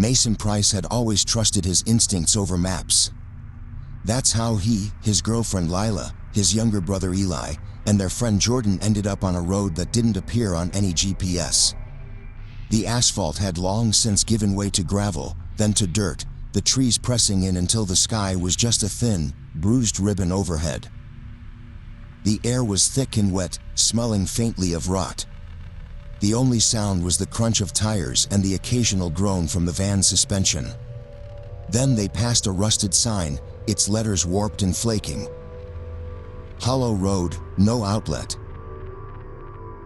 Mason Price had always trusted his instincts over maps. That's how he, his girlfriend Lila, his younger brother Eli, and their friend Jordan ended up on a road that didn't appear on any GPS. The asphalt had long since given way to gravel, then to dirt, the trees pressing in until the sky was just a thin, bruised ribbon overhead. The air was thick and wet, smelling faintly of rot. The only sound was the crunch of tires and the occasional groan from the van's suspension. Then they passed a rusted sign, its letters warped and flaking. Hollow Road, no outlet.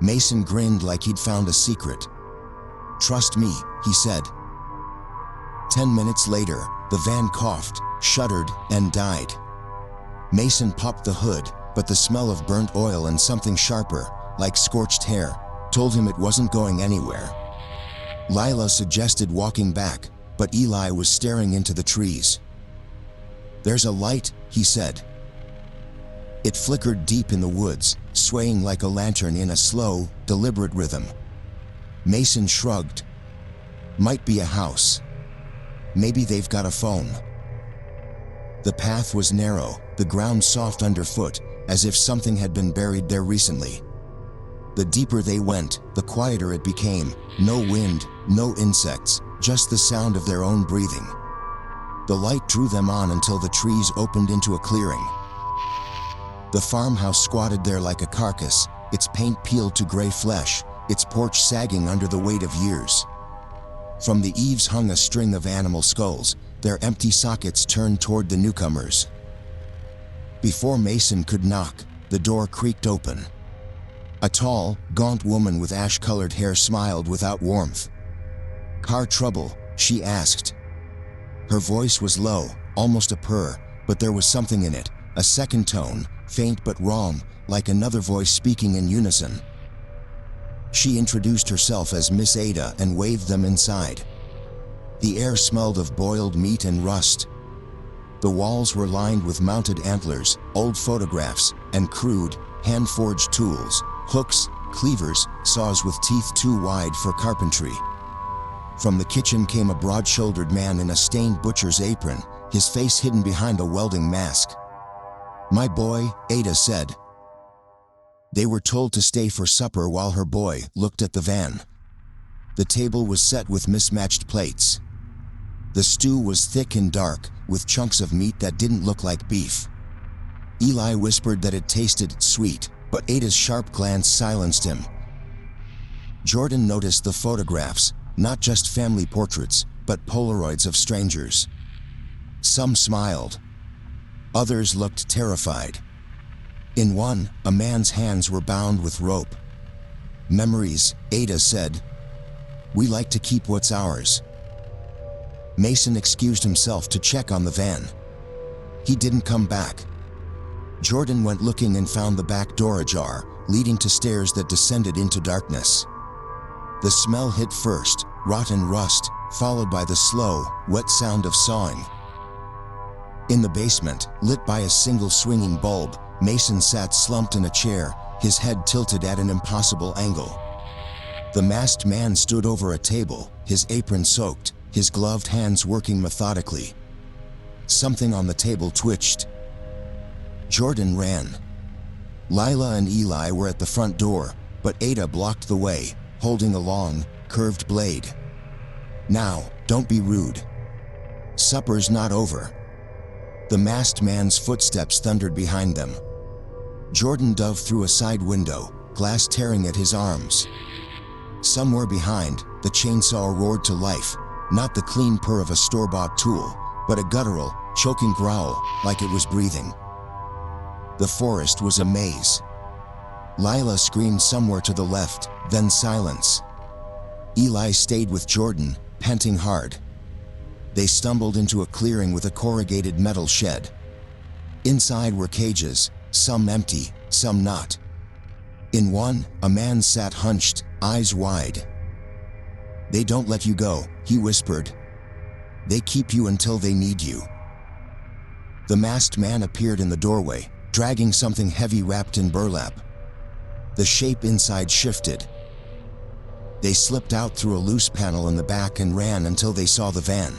Mason grinned like he'd found a secret. "Trust me," he said. 10 minutes later, the van coughed, shuddered, and died. Mason popped the hood, but the smell of burnt oil and something sharper, like scorched hair, told him it wasn't going anywhere. Lila suggested walking back, but Eli was staring into the trees. "There's a light," he said. It flickered deep in the woods, swaying like a lantern in a slow, deliberate rhythm. Mason shrugged. "Might be a house. Maybe they've got a phone." The path was narrow, the ground soft underfoot, as if something had been buried there recently. The deeper they went, the quieter it became. No wind, no insects, just the sound of their own breathing. The light drew them on until the trees opened into a clearing. The farmhouse squatted there like a carcass, its paint peeled to gray flesh, its porch sagging under the weight of years. From the eaves hung a string of animal skulls, their empty sockets turned toward the newcomers. Before Mason could knock, the door creaked open. A tall, gaunt woman with ash-colored hair smiled without warmth. "Car trouble?" she asked. Her voice was low, almost a purr, but there was something in it, a second tone, faint but wrong, like another voice speaking in unison. She introduced herself as Miss Ada and waved them inside. The air smelled of boiled meat and rust. The walls were lined with mounted antlers, old photographs, and crude, hand-forged tools, hooks, cleavers, saws with teeth too wide for carpentry. From the kitchen came a broad-shouldered man in a stained butcher's apron, his face hidden behind a welding mask. "My boy," Ada said. They were told to stay for supper while her boy looked at the van. The table was set with mismatched plates. The stew was thick and dark, with chunks of meat that didn't look like beef. Eli whispered that it tasted sweet, but Ada's sharp glance silenced him. Jordan noticed the photographs, not just family portraits, but Polaroids of strangers. Some smiled. Others looked terrified. In one, a man's hands were bound with rope. "Memories," Ada said. "We like to keep what's ours." Mason excused himself to check on the van. He didn't come back. Jordan went looking and found the back door ajar, leading to stairs that descended into darkness. The smell hit first, rotten rust, followed by the slow, wet sound of sawing. In the basement, lit by a single swinging bulb, Mason sat slumped in a chair, his head tilted at an impossible angle. The masked man stood over a table, his apron soaked, his gloved hands working methodically. Something on the table twitched. Jordan ran. Lila and Eli were at the front door, but Ada blocked the way, holding a long, curved blade. "Now, don't be rude. Supper's not over." The masked man's footsteps thundered behind them. Jordan dove through a side window, glass tearing at his arms. Somewhere behind, the chainsaw roared to life, not the clean purr of a store-bought tool, but a guttural, choking growl, like it was breathing. The forest was a maze. Lila screamed somewhere to the left, then silence. Eli stayed with Jordan, panting hard. They stumbled into a clearing with a corrugated metal shed. Inside were cages, some empty, some not. In one, a man sat hunched, eyes wide. "They don't let you go," he whispered. "They keep you until they need you." The masked man appeared in the doorway, dragging something heavy wrapped in burlap. The shape inside shifted. They slipped out through a loose panel in the back and ran until they saw the van.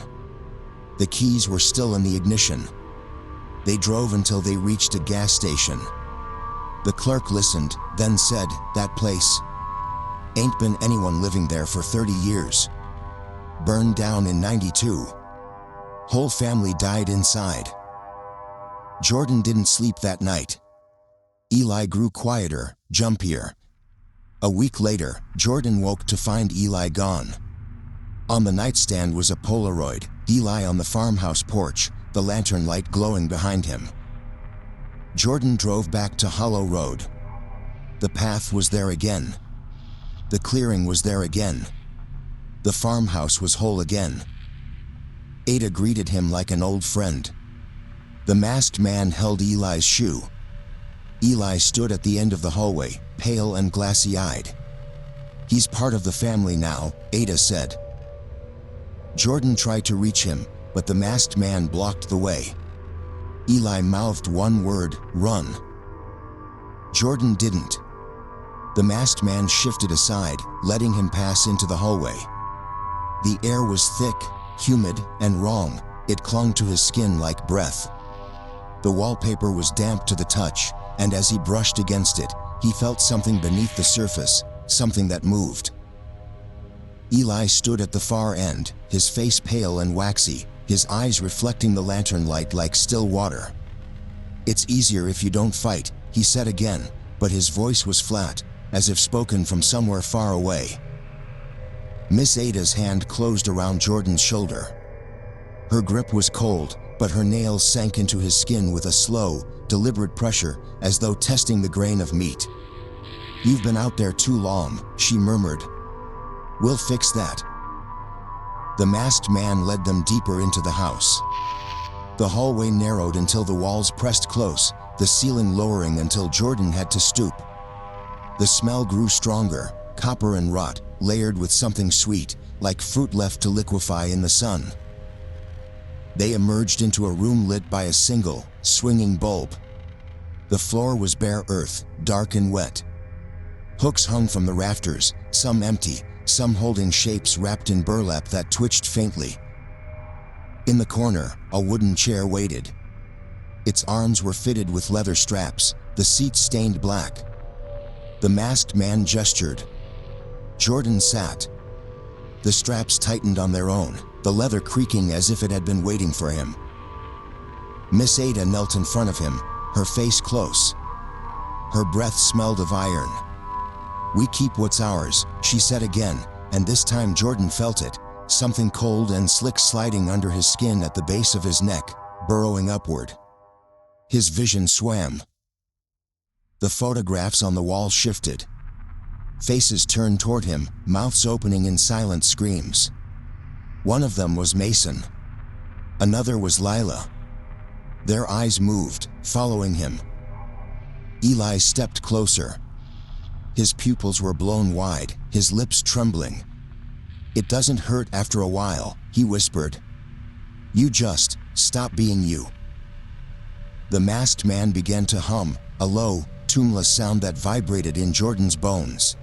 The keys were still in the ignition. They drove until they reached a gas station. The clerk listened, then said, "That place. Ain't been anyone living there for 30 years. Burned down in '92. Whole family died inside." Jordan didn't sleep that night. Eli grew quieter, jumpier. A week later, Jordan woke to find Eli gone. On the nightstand was a Polaroid, Eli on the farmhouse porch, the lantern light glowing behind him. Jordan drove back to Hollow Road. The path was there again. The clearing was there again. The farmhouse was whole again. Ada greeted him like an old friend. The masked man held Eli's shoe. Eli stood at the end of the hallway, pale and glassy-eyed. "He's part of the family now," Ada said. Jordan tried to reach him, but the masked man blocked the way. Eli mouthed one word, "Run." Jordan didn't. The masked man shifted aside, letting him pass into the hallway. The air was thick, humid, and wrong. It clung to his skin like breath. The wallpaper was damp to the touch, and as he brushed against it, he felt something beneath the surface, something that moved. Eli stood at the far end, his face pale and waxy, his eyes reflecting the lantern light like still water. "It's easier if you don't fight," he said again, but his voice was flat, as if spoken from somewhere far away. Miss Ada's hand closed around Jordan's shoulder. Her grip was cold, but her nails sank into his skin with a slow, deliberate pressure, as though testing the grain of meat. "You've been out there too long," she murmured. "We'll fix that." The masked man led them deeper into the house. The hallway narrowed until the walls pressed close, the ceiling lowering until Jordan had to stoop. The smell grew stronger, copper and rot, layered with something sweet, like fruit left to liquefy in the sun. They emerged into a room lit by a single, swinging bulb. The floor was bare earth, dark and wet. Hooks hung from the rafters, some empty, some holding shapes wrapped in burlap that twitched faintly. In the corner, a wooden chair waited. Its arms were fitted with leather straps, the seat stained black. The masked man gestured. Jordan sat. The straps tightened on their own, the leather creaking as if it had been waiting for him. Miss Ada knelt in front of him, her face close. Her breath smelled of iron. "We keep what's ours," she said again, and this time Jordan felt it, something cold and slick sliding under his skin at the base of his neck, burrowing upward. His vision swam. The photographs on the wall shifted. Faces turned toward him, mouths opening in silent screams. One of them was Mason. Another was Lila. Their eyes moved, following him. Eli stepped closer. His pupils were blown wide, his lips trembling. "It doesn't hurt after a while," he whispered. "You just stop being you." The masked man began to hum, a low, tuneless sound that vibrated in Jordan's bones.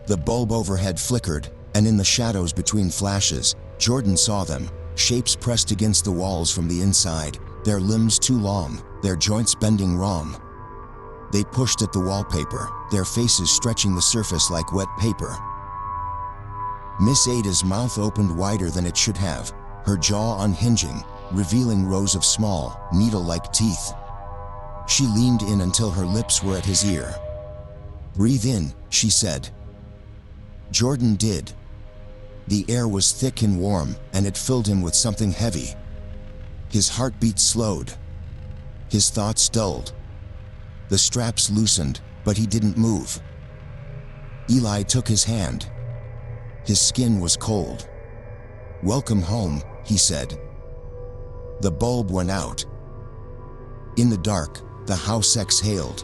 The bulb overhead flickered, and in the shadows between flashes, Jordan saw them, shapes pressed against the walls from the inside, their limbs too long, their joints bending wrong. They pushed at the wallpaper, their faces stretching the surface like wet paper. Miss Ada's mouth opened wider than it should have, her jaw unhinging, revealing rows of small, needle-like teeth. She leaned in until her lips were at his ear. "Breathe in," she said. Jordan did. The air was thick and warm, and it filled him with something heavy. His heartbeat slowed. His thoughts dulled. The straps loosened, but he didn't move. Eli took his hand. His skin was cold. "Welcome home," he said. The bulb went out. In the dark, the house exhaled.